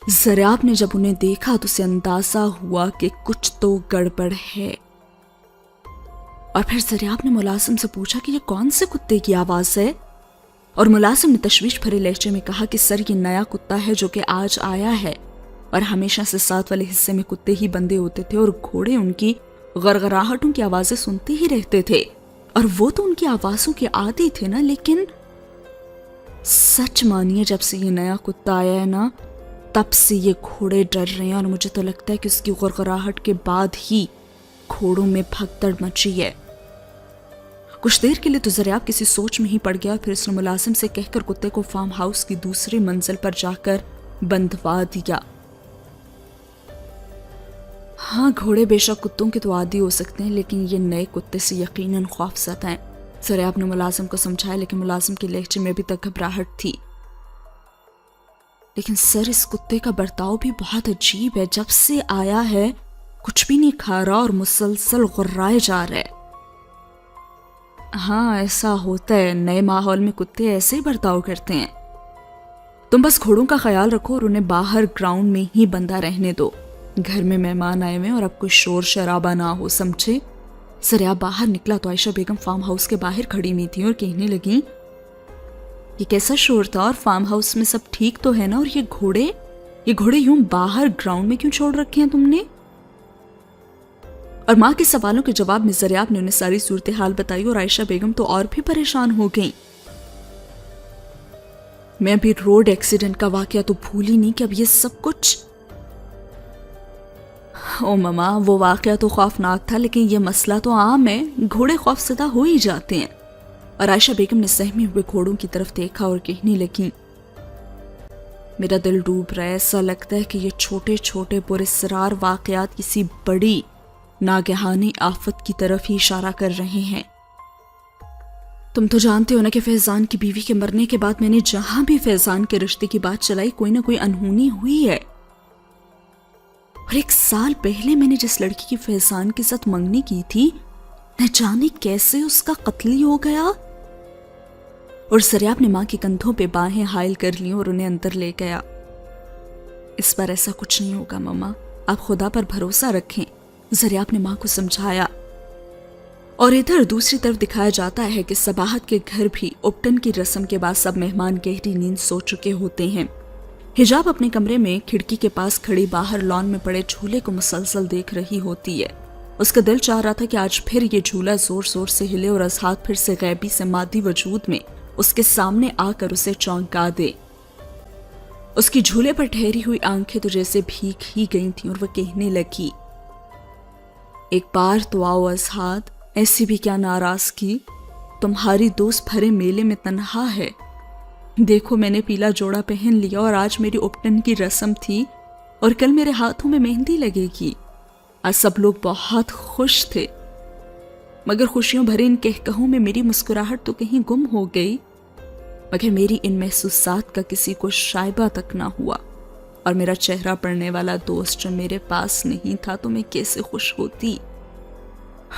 ज़रियाब ने जब उन्हें देखा तो उसे अंदाजा हुआ कि कुछ तो गड़बड़ है। और फिर ज़रियाब ने मुलाजिम से पूछा कि ये कौन से कुत्ते की आवाज है। और मुलाजिम ने तशवीश भरे लहजे में कहा कि सर, ये नया कुत्ता है जो कि आज आया है और हमेशा से साथ वाले हिस्से में कुत्ते ही बंधे होते थे और घोड़े उनकी गरगराहटों की आवाजें सुनते ही रहते थे और वो तो उनकी आवाजों के आदी थे ना। लेकिन सच मानिए, जब से ये नया कुत्ता आया है ना, तब से ये घोड़े डर रहे हैं और मुझे तो लगता है कि उसकी गरगराहट के बाद ही घोड़ों में भगदड़ मची है। कुछ देर के लिए तो ज़रियाब किसी सोच में ही पड़ गया। फिर उसने मुलाजिम से कहकर कुत्ते को फार्म हाउस की दूसरी मंजिल पर जाकर बंधवा दिया। हाँ, घोड़े बेशक कुत्तों के तो आदी हो सकते हैं, लेकिन ये नए कुत्ते से यकीनन खौफज़दा हैं, ज़रियाब ने मुलाजिम को समझाया। लेकिन मुलाजिम के लहजे में अभी तक घबराहट थी। लेकिन सर, इस कुत्ते का बर्ताव भी बहुत अजीब है। जब से आया है कुछ भी नहीं खा रहा और मुसलसल गुर्राए जा रहा है। हाँ, ऐसा होता है, नए माहौल में कुत्ते ऐसे ही बर्ताव करते हैं। तुम बस घोड़ों का ख्याल रखो और उन्हें बाहर ग्राउंड में ही बंधा रहने दो। घर में मेहमान आए हुए और अब कोई शोर शराबा ना हो, समझे। ज़रियाब बाहर निकला तो आयशा बेगम फार्म हाउस के बाहर खड़ी हुई थी और कहने लगी, ये कैसा शोर था और फार्म हाउस में सब ठीक तो है ना? और ये घोड़े यूं बाहर ग्राउंड में क्यों छोड़ रखे हैं तुमने? और माँ के सवालों के जवाब में ज़रियाब ने उन्हें सारी सूरत हाल बताई और आयशा बेगम तो और भी परेशान हो गईं। मैं भी रोड एक्सीडेंट का वाकया तो भूल ही नहीं कि अब ये सब कुछ। ओ ममा, वो वाकया तो खौफनाक था, लेकिन ये मसला तो आम है, घोड़े खौफज़दा हो ही जाते हैं। और आयशा बेगम ने सहमे हुए घोड़ों की तरफ देखा और कहने लगी, मेरा दिल डूब रहा है। ऐसा लगता है कि ये छोटे छोटे पुरस्रार वाकयात किसी बड़ी नागहानी आफत की तरफ ही इशारा कर रहे हैं। तुम तो जानते हो ना कि फैजान की बीवी के मरने के बाद मैंने जहां भी फैजान के रिश्ते की बात चलाई, कोई ना कोई अनहोनी हुई है। और 1 साल पहले मैंने जिस लड़की की फैजान के साथ मंगनी की थी, न जाने कैसे उसका कत्ल ही हो गया। और ज़रियाब ने माँ के कंधों पे बाहें हायल कर ली और उन्हें अंदर ले गया। इस बार ऐसा कुछ नहीं होगा मम्मा, आप खुदा पर भरोसा रखें, ज़रियाब ने माँ को समझाया। और इधर दूसरी तरफ दिखाया जाता है कि सबाहत के घर भी उपटन की रस्म के बाद सब मेहमान गहरी नींद सो चुके होते हैं। हिजाब अपने कमरे में खिड़की के पास खड़ी बाहर लॉन में पड़े झूले को मुसलसल देख रही होती है। उसका दिल चाह रहा था कि आज फिर ये झूला जोर जोर से हिले और अज़हात फिर से गैबी से मादी वजूद में उसके सामने आकर उसे चौंका दे। उसकी झूले पर ठहरी हुई आंखें तो जैसे भीग ही गई थीं और वह कहने लगी, एक बार तो आओ अज़हात, ऐसी भी क्या नाराज़गी, तुम्हारी दोस्त भरे मेले में तन्हा है। देखो, मैंने पीला जोड़ा पहन लिया और आज मेरी उपटन की रस्म थी और कल मेरे हाथों में मेहंदी लगेगी। आज सब लोग बहुत खुश थे, मगर खुशियों भरे इन कहकहों में मेरी मुस्कुराहट तो कहीं गुम हो गई। मगर मेरी इन महसूसात का किसी को शायबा तक ना हुआ और मेरा चेहरा पड़ने वाला दोस्त जो मेरे पास नहीं था तो मैं कैसे खुश होती।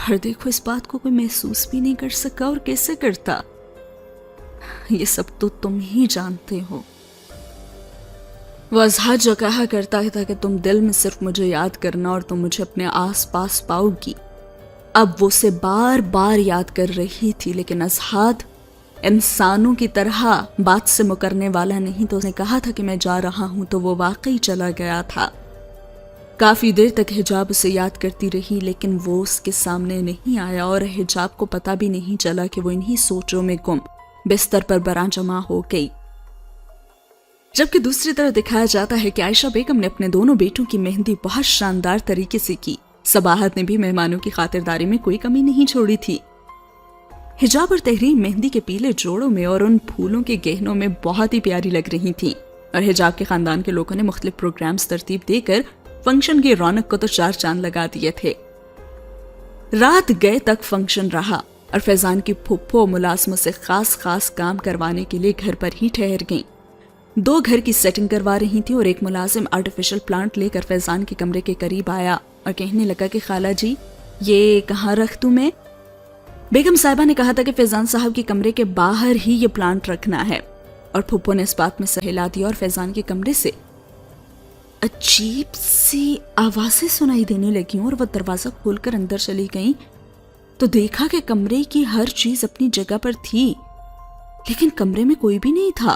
और देखो, इस बात को कोई महसूस भी नहीं कर सका और कैसे करता, ये सब तो तुम ही जानते हो। वो अजहर जो कहा करता था कि तुम दिल में सिर्फ मुझे याद करना और तुम मुझे अपने आस पास पाओगी, अब वो उसे बार बार याद कर रही थी। लेकिन अजहर इंसानों की तरह बात से मुकरने वाला नहीं, तो उसने कहा था कि मैं जा रहा हूं, तो वो वाकई चला गया था। काफी देर तक हिजाब उसे याद करती रही, लेकिन वो उसके सामने नहीं आया और हिजाब को पता भी नहीं चला कि वो इन्हीं सोचों में गुम बिस्तर पर बरां जमा हो गई। जबकि दूसरी तरफ दिखाया जाता है कि आयशा बेगम ने अपने दोनों बेटों की मेहंदी बहुत शानदार तरीके से की। सबाहत ने भी मेहमानों की खातिरदारी में कोई कमी नहीं छोड़ी थी। हिजाब और तहरीम मेहंदी के पीले जोड़ों में और उन फूलों के गहनों में बहुत ही प्यारी लग रही थी, और हिजाब के खानदान के लोगों ने मुख्तलिफ प्रोग्राम्स तरतीब देकर फंक्शन की रौनक को तो चार चांद लगा दिए थे। रात गए तक फंक्शन रहा और फैजान की फुप्पो मुलाजमों से खास काम करवाने के लिए घर पर ही ठहर गईं। 2 घर की सेटिंग करवा रही थी और एक मुलाजिम आर्टिफिशियल प्लांट लेकर फैजान के कमरे के करीब आया और कहने लगा कि खाला जी, ये कहाँ रख दूं मैं? बेगम साहिबा ने कहा था कि फैजान साहब के कमरे के बाहर ही ये प्लांट रखना है, और फुप्पो ने इस बात में सहला दिया और फैजान के कमरे से अजीब सी आवाजें सुनाई देने लगी और वह दरवाजा खोलकर अंदर चली गई तो देखा कि कमरे की हर चीज अपनी जगह पर थी, लेकिन कमरे में कोई भी नहीं था।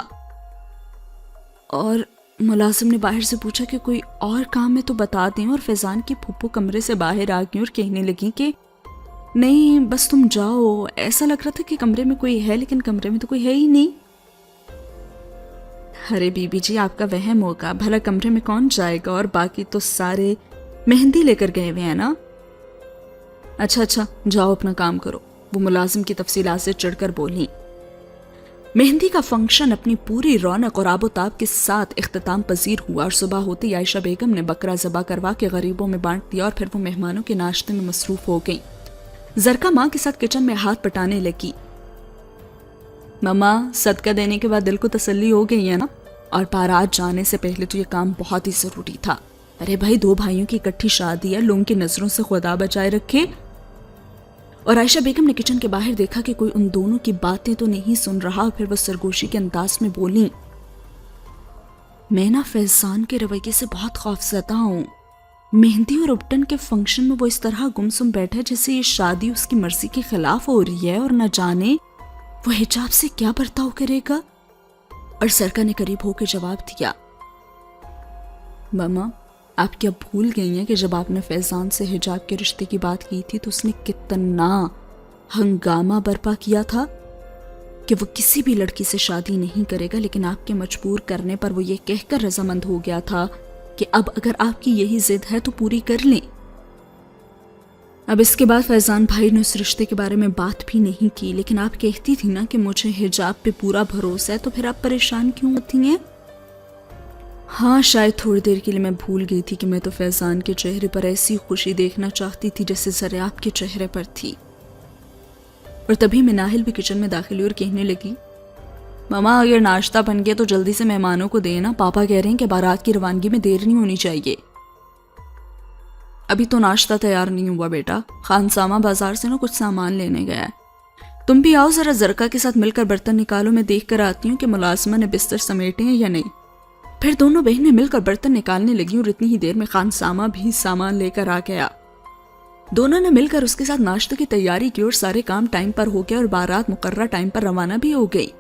और मुलाजिम ने बाहर से पूछा कि कोई और काम है तो बता दें, और फैजान की फुप्पो कमरे से बाहर आ गई और कहने लगी कि नहीं, बस तुम जाओ। ऐसा लग रहा था कि कमरे में कोई है, लेकिन कमरे में तो कोई है ही नहीं। अरे बीबी जी, आपका वहम होगा, भला कमरे में कौन जाएगा, और बाकी तो सारे मेहंदी लेकर गए हुए हैं ना। अच्छा, जाओ अपना काम करो, वो मुलाजिम की तफसीलात से चढ़कर बोली। मेहंदी का फंक्शन अपनी पूरी रौनक और आबोताब के साथ इख्तिताम पजीर हुआ और सुबह होते ही आयशा बेगम ने बकरा ज़बा करवा के गरीबों में बांट दिया और फिर वो मेहमानों के नाश्ते में मसरूफ हो गई। जरका माँ के साथ किचन में हाथ पटाने लगी। मम्मा, सदका देने के बाद दिल को तसल्ली हो गई है ना, और बारात जाने से पहले तो ये काम बहुत ही जरूरी था। अरे भाई, 2 भाइयों की इकट्ठी शादी है, लोगों की नजरों से खुदा बचाए रखे। और आयशा बेगम ने किचन के बाहर देखा कि कोई उन दोनों की बातें तो नहीं सुन रहा, और फिर वो सरगोशी के अंदाज में बोली, मैं ना फैजान के रवैये से बहुत खौफजदा हूँ। मेहंदी और उपटन के फंक्शन में वो इस तरह गुमसुम बैठा है जैसे ये शादी उसकी मर्जी के खिलाफ हो रही है, और न जाने वो हिजाब से क्या बर्ताव करेगा। और सरका ने करीब होकर जवाब दिया, मामा, आप क्या भूल गई हैं कि जब आपने फैजान से हिजाब के रिश्ते की बात की थी तो उसने कितना हंगामा बर्पा किया था कि वो किसी भी लड़की से शादी नहीं करेगा, लेकिन आपके मजबूर करने पर वो ये कहकर रजामंद हो गया था कि अब अगर आपकी यही जिद है तो पूरी कर लें। अब इसके बाद फैजान भाई ने उस रिश्ते के बारे में बात भी नहीं की, लेकिन आप कहती थी ना कि मुझे हिजाब पे पूरा भरोसा है, तो फिर आप परेशान क्यों होती हैं? हाँ, शायद थोड़ी देर के लिए मैं भूल गई थी कि मैं तो फैजान के चेहरे पर ऐसी खुशी देखना चाहती थी जैसे जरा आपके चेहरे पर थी। और तभी मैं नाहिल भी किचन में दाखिल हुई और कहने लगी, मामा, अगर नाश्ता बन गया तो जल्दी से मेहमानों को देना, पापा कह रहे हैं कि बारात की रवानगी में देर नहीं होनी चाहिए। अभी तो नाश्ता तैयार नहीं हुआ बेटा, खानसामा बाजार से ना कुछ सामान लेने गया है, तुम भी आओ, जरा जरका के साथ मिलकर बर्तन निकालो, मैं देख कर आती हूँ कि मुलाजिमा ने बिस्तर समेटे हैं या नहीं। फिर दोनों बहनें मिलकर बर्तन निकालने लगी और इतनी ही देर में खानसामा भी सामान लेकर आ गया। दोनों ने मिलकर उसके साथ नाश्ते की तैयारी की और सारे काम टाइम पर हो गए और बारात मुकर्रर टाइम पर रवाना भी हो गई।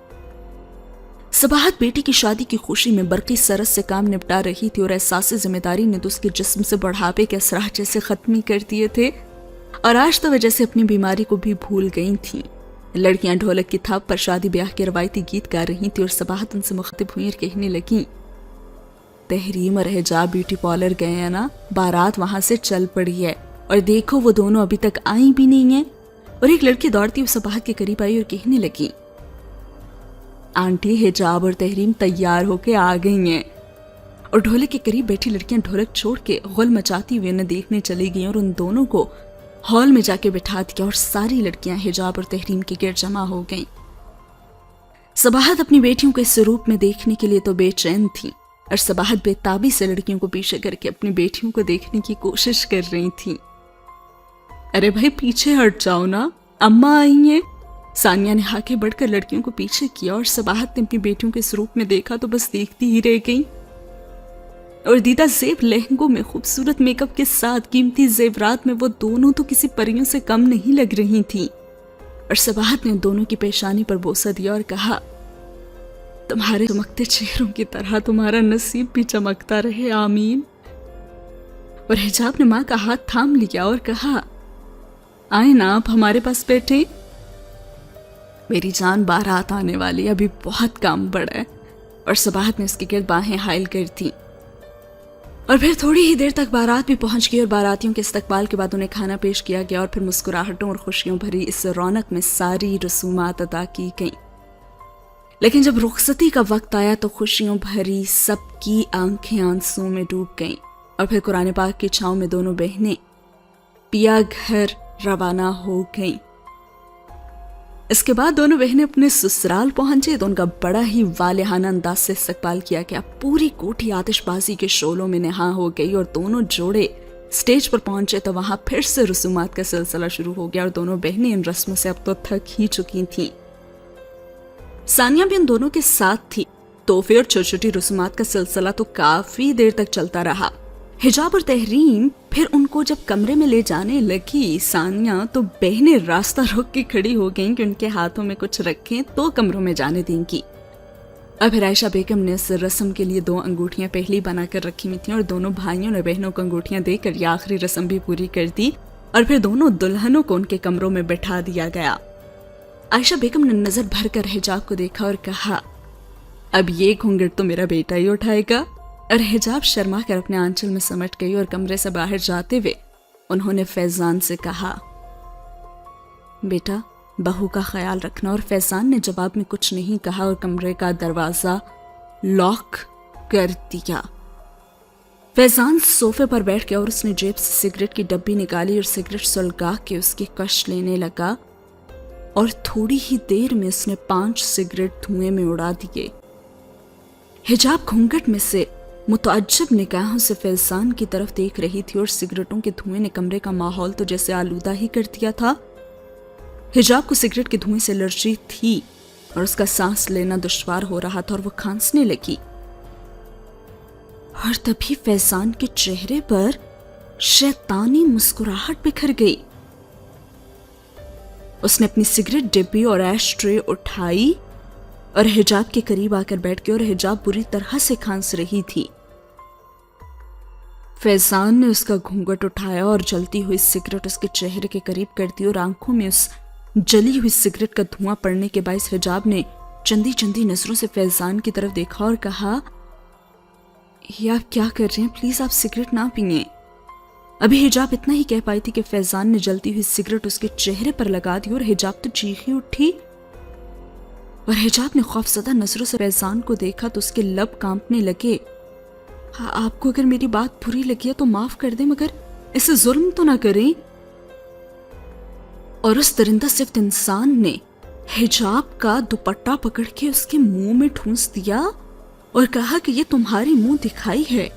सबाहत बेटी की शादी की खुशी में बरकी सरस से काम निपटा रही थी और एहसास जिम्मेदारी ने तो उसके जिस्म से बढ़ापे के असरात जैसे खत्म कर दिए थे, और आज तो वह जैसे अपनी बीमारी को भी भूल गई थी। लड़कियां ढोलक की थाप पर शादी ब्याह के रवायती गीत गा रही थी और सबाहत उनसे मुखातिब हुई और कहने लगी, तहरीम और हिजाब ब्यूटी पार्लर गए हैं ना, बारात वहां से चल पड़ी है, और देखो वो दोनों अभी तक आई भी नहीं है। और एक लड़की दौड़ती हुई सबाहत के करीब आई और कहने लगी, आंटी, हिजाब और तहरीम तैयार होके आ गई हैं। और ढोलक के करीब बैठी लड़कियां ढोलक छोड़ के गुल मचाती हुई उन्हें देखने चली गईं और उन दोनों को हॉल में जाके बिठा दिया और सारी लड़कियां हिजाब और तहरीम के गिर्द जमा हो गईं। सबाहत अपनी बेटियों को इस रूप में देखने के लिए तो बेचैन थी, और सबाहत बेताबी से लड़कियों को पीछे करके अपनी बेटियों को देखने की कोशिश कर रही थी। अरे भाई, पीछे हट जाओ ना, अम्मा आई हैं। सानिया ने आगे बढ़कर लड़कियों को पीछे किया और सबाहत ने अपनी बेटियों के इस रूप में देखा तो बस देखती ही रह गई। اور دیدہ زیب لہنگوں میں خوبصورت میک اپ کے ساتھ قیمتی زیورات میں وہ دونوں تو کسی پریوں سے کم نہیں لگ رہی تھیں۔ اور صباحت نے دونوں کی پیشانی پر بوسہ دیا اور کہا، تمہارے چمکتے چہروں کی طرح تمہارا نصیب بھی چمکتا رہے، آمین۔ اور حجاب نے ماں کا ہاتھ تھام لیا اور کہا، آئیں نا آپ ہمارے پاس بیٹھیں۔ میری جان بارات آنے والی، ابھی بہت کام بڑا ہے۔ اور صباحت نے اس کے گرد باہیں حائل کر دی۔ اور پھر تھوڑی ہی دیر تک بارات بھی پہنچ گئی اور باراتیوں کے استقبال کے بعد انہیں کھانا پیش کیا گیا اور پھر مسکراہٹوں اور خوشیوں بھری اس رونق میں ساری رسومات ادا کی گئیں۔ لیکن جب رخصتی کا وقت آیا تو خوشیوں بھری سب کی آنکھیں آنسوں میں ڈوب گئیں اور پھر قرآن پاک کی چھاؤں میں دونوں بہنیں پیا گھر روانہ ہو گئیں۔ اس کے بعد دونوں بہنیں اپنے سسرال پہنچے تو ان کا بڑا ہی والہانہ انداز سے استقبال کیا گیا۔ پوری کوٹھی آتش بازی کے شعلوں میں نہا ہو گئی اور دونوں جوڑے سٹیج پر پہنچے تو وہاں پھر سے رسومات کا سلسلہ شروع ہو گیا اور دونوں بہنیں ان رسموں سے اب تو تھک ہی چکی تھیں۔ ثانیہ بھی ان دونوں کے ساتھ تھی۔ تحفے اور چھوٹی چھوٹی رسومات کا سلسلہ تو کافی دیر تک چلتا رہا۔ حجاب اور تحریم پھر ان کو جب کمرے میں لے جانے لگی ثانیہ تو بہنیں راستہ روک کے کھڑی ہو گئیں کہ ان کے ہاتھوں میں کچھ رکھیں تو کمروں میں جانے دیں گی۔ اور پھر عائشہ بیگم نے اس رسم کے لیے 2 انگوٹھیاں پہلے بنا کر رکھی ہوئی تھیں اور دونوں بھائیوں نے بہنوں کو انگوٹھیاں دے کر یہ آخری رسم بھی پوری کر دی اور پھر دونوں دلہنوں کو ان کے کمروں میں بٹھا دیا گیا۔ عائشہ بیگم نے نظر بھر کر حجاب کو دیکھا اور کہا، اب یہ گھونگھٹ تو میرا بیٹا ہی اٹھائے گا۔ اور حجاب شرما کر اپنے آنچل میں سمٹ گئی اور کمرے سے باہر جاتے ہوئے انہوں نے فیضان سے کہا، بیٹا بہو کا خیال رکھنا۔ اور فیضان نے جواب میں کچھ نہیں کہا اور کمرے کا دروازہ لاک کر دیا۔ فیضان صوفے پر بیٹھ گیا اور اس نے جیب سے سگریٹ کی ڈبی نکالی اور سگریٹ سلگا کے اس کی کش لینے لگا اور تھوڑی ہی دیر میں اس نے 5 سگریٹ دھوئیں میں اڑا دیے۔ حجاب گھونگھٹ میں سے متعجب نگاہوں سے فیضان کی طرف دیکھ رہی تھی اور سگریٹوں کے دھوئیں نے کمرے کا ماحول تو جیسے آلودہ ہی کر دیا تھا۔ حجاب کو سگریٹ کے دھوئیں سے الرجی تھی اور اس کا سانس لینا دشوار ہو رہا تھا اور وہ کھانسنے لگی۔ اور تبھی فیضان کے چہرے پر شیطانی مسکراہٹ بکھر گئی۔ اس نے اپنی سگریٹ ڈبی اور ایش ٹرے اٹھائی اور حجاب کے قریب آ کر بیٹھ گئی اور حجاب بری طرح سے کھانس رہی تھی۔ فیضان نے اس کا گھونگھٹ اٹھایا اور جلتی ہوئی سگریٹ اس کے چہرے کے قریب کر دی اور آنکھوں میں اس جلی ہوئی سگریٹ کا دھواں پڑنے کے باعث حجاب نے چندی چندی نظروں سے فیضان کی طرف دیکھا اور کہا، یہ آپ کیا کر رہے ہیں؟ پلیز آپ سگریٹ نہ پئیں۔ ابھی حجاب اتنا ہی کہہ پائی تھی کہ فیضان نے جلتی ہوئی سگریٹ اس کے چہرے پر لگا دی اور حجاب تو چیخی اٹھی۔ اور حجاب نے خوفزدہ نظروں سے فیضان کو دیکھا تو اس کے لب کانپنے لگے۔ آپ کو اگر میری بات بری لگی ہے تو معاف کر دیں، مگر اسے ظلم تو نہ کریں۔ اور اس درندہ صفت انسان نے حجاب کا دوپٹہ پکڑ کے اس کے منہ میں ٹھونس دیا اور کہا کہ یہ تمہاری منہ دکھائی ہے۔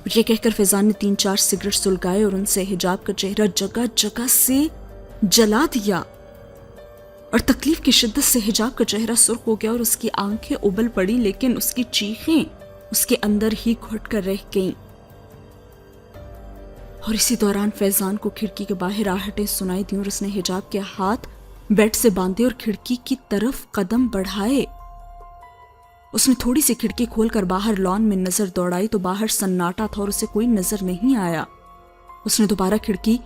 یہ کہہ کر فیضان نے 3-4 سگریٹ سلگائے اور ان سے حجاب کا چہرہ جگہ جگہ سے جلا دیا اور تکلیف کی شدت سے حجاب کا چہرہ سرخ ہو گیا اور اس کی آنکھیں ابل پڑی، لیکن اس کی چیخیں اس کے اندر ہی گھٹ کر رہ گئیں۔ اور اسی دوران فیضان کو کھڑکی کے باہر آہٹیں سنائی دیں اور اس نے حجاب کے ہاتھ بیڈ سے باندھے اور کھڑکی کی طرف قدم بڑھائے۔ اس نے تھوڑی سی کھڑکی کھول کر باہر لان میں نظر دوڑائی تو باہر سناٹا تھا اور اسے کوئی نظر نہیں آیا۔ اس نے دوبارہ کھڑکی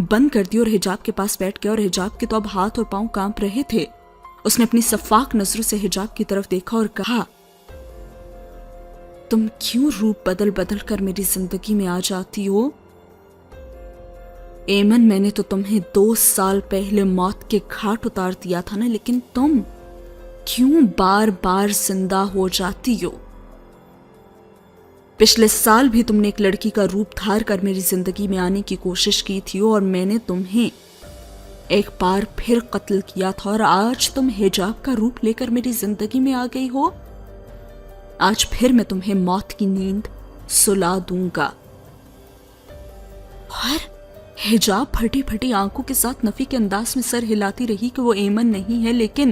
بند کر دی اور حجاب کے پاس بیٹھ گیا اور حجاب کے تو اب ہاتھ اور پاؤں کانپ رہے تھے۔ اس نے اپنی شفاف نظروں سے حجاب کی طرف دیکھا اور کہا، تم کیوں روپ بدل بدل کر میری زندگی میں آ جاتی ہو؟ ایمن، میں نے تو تمہیں 2 سال پہلے موت کے گھاٹ اتار دیا تھا نا، لیکن تم کیوں بار بار زندہ ہو جاتی ہو؟ پچھلے سال بھی تم نے ایک لڑکی کا روپ دھار کر میری زندگی میں آنے کی کوشش کی تھی اور میں نے تمہیں ایک بار پھر قتل کیا تھا، اور آج تم حجاب کا روپ لے کر میری زندگی میں آ گئی ہو۔ آج پھر میں تمہیں موت کی نیند سلا دوں گا۔ اور حجاب پھٹی پھٹی آنکھوں کے ساتھ نفی کے انداز میں سر ہلاتی رہی کہ وہ ایمن نہیں ہے، لیکن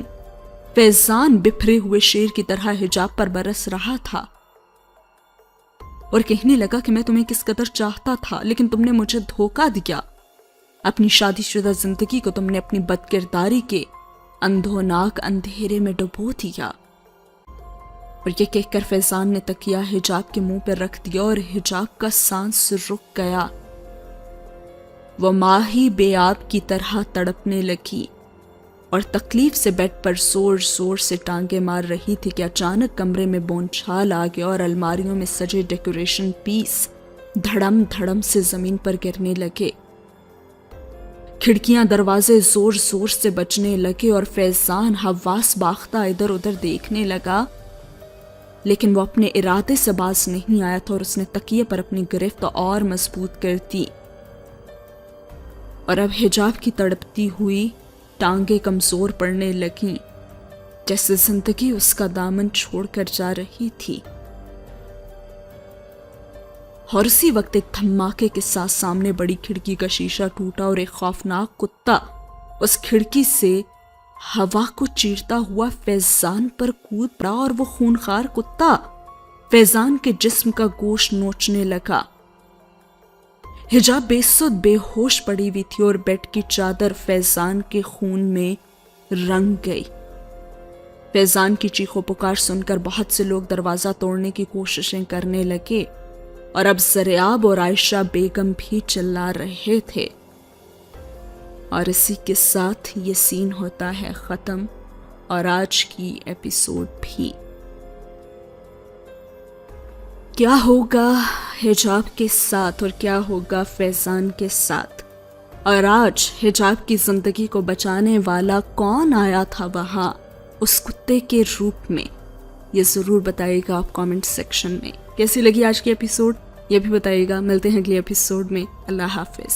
فیضان بپھرے ہوئے شیر کی طرح حجاب پر برس رہا تھا۔ और कहने लगा कि मैं तुम्हें किस कदर चाहता था, लेकिन तुमने मुझे धोखा दिया। अपनी शादीशुदा जिंदगी को तुमने अपनी बदकिरदारी के अंधोनाक अंधेरे में डुबो दिया। और ये कहकर फैजान ने तकिया हिजाब के मुंह पर रख दिया और हिजाब का सांस रुक गया। वो माँ ही बेआब की तरह तड़पने लगी और तकलीफ से बेड पर जोर जोर से टांगे मार रही थी कि अचानक कमरे में बोनछाल आ गया और अलमारियों में सजे डेकोरेशन पीस धड़म धड़म से जमीन पर गिरने लगे। खिड़कियां दरवाजे जोर जोर से बजने लगे और फैजान हवास बाख्ता इधर उधर देखने लगा, लेकिन वो अपने इरादे से बाज नहीं आया था और उसने तकिए पर अपनी गिरफ्त और मजबूत कर दी। और अब हिजाब की तड़पती हुई टांगे कमजोर पड़ने लगीं, जैसे जिंदगी उसका दामन छोड़कर जा रही थी। और उसी वक्त एक धमाके के साथ सामने बड़ी खिड़की का शीशा टूटा और एक खौफनाक कुत्ता उस खिड़की से हवा को चीरता हुआ फैजान पर कूद पड़ा और वो खूनखार कुत्ता फैजान के जिस्म का गोश्त नोचने लगा। हिजाब बेसुध बेहोश पड़ी हुई थी और बेड की चादर फैजान के खून में रंग गई। फैजान की चीखों पुकार सुनकर बहुत से लोग दरवाजा तोड़ने की कोशिशें करने लगे और अब ज़रियाब और आयशा बेगम भी चिल्ला रहे थे। और इसी के साथ ये सीन होता है खत्म और आज की एपिसोड भी। क्या होगा हिजाब के साथ और क्या होगा फैजान के साथ, और आज हिजाब की जिंदगी को बचाने वाला कौन आया था वहां उस कुत्ते के रूप में, ये जरूर बताइएगा आप कमेंट सेक्शन में। कैसी लगी आज की एपिसोड ये भी बताइएगा। मिलते हैं अगले एपिसोड में। अल्लाह हाफिज।